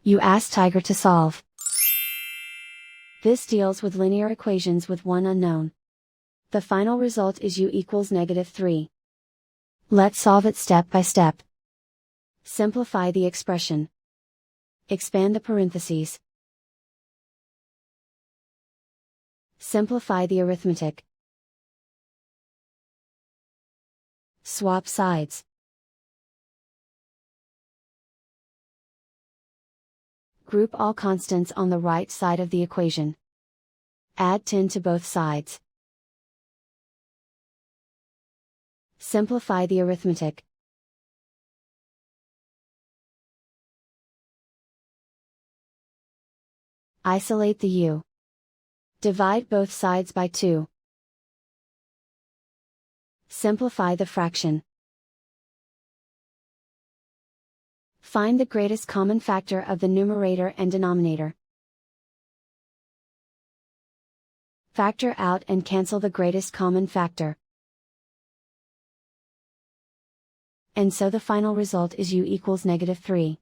You ask Tiger to solve. This deals with linear equations with one unknown. The final result is u equals -3. Let's solve it step by step. Simplify the expression. Expand the parentheses. Simplify the arithmetic. Swap sides. Group all constants on the right side of the equation. Add 10 to both sides. Simplify the arithmetic. Isolate the u. Divide both sides by 2. Simplify the fraction. Find the greatest common factor of the numerator and denominator. Factor out and cancel the greatest common factor. And so the final result is u equals -3.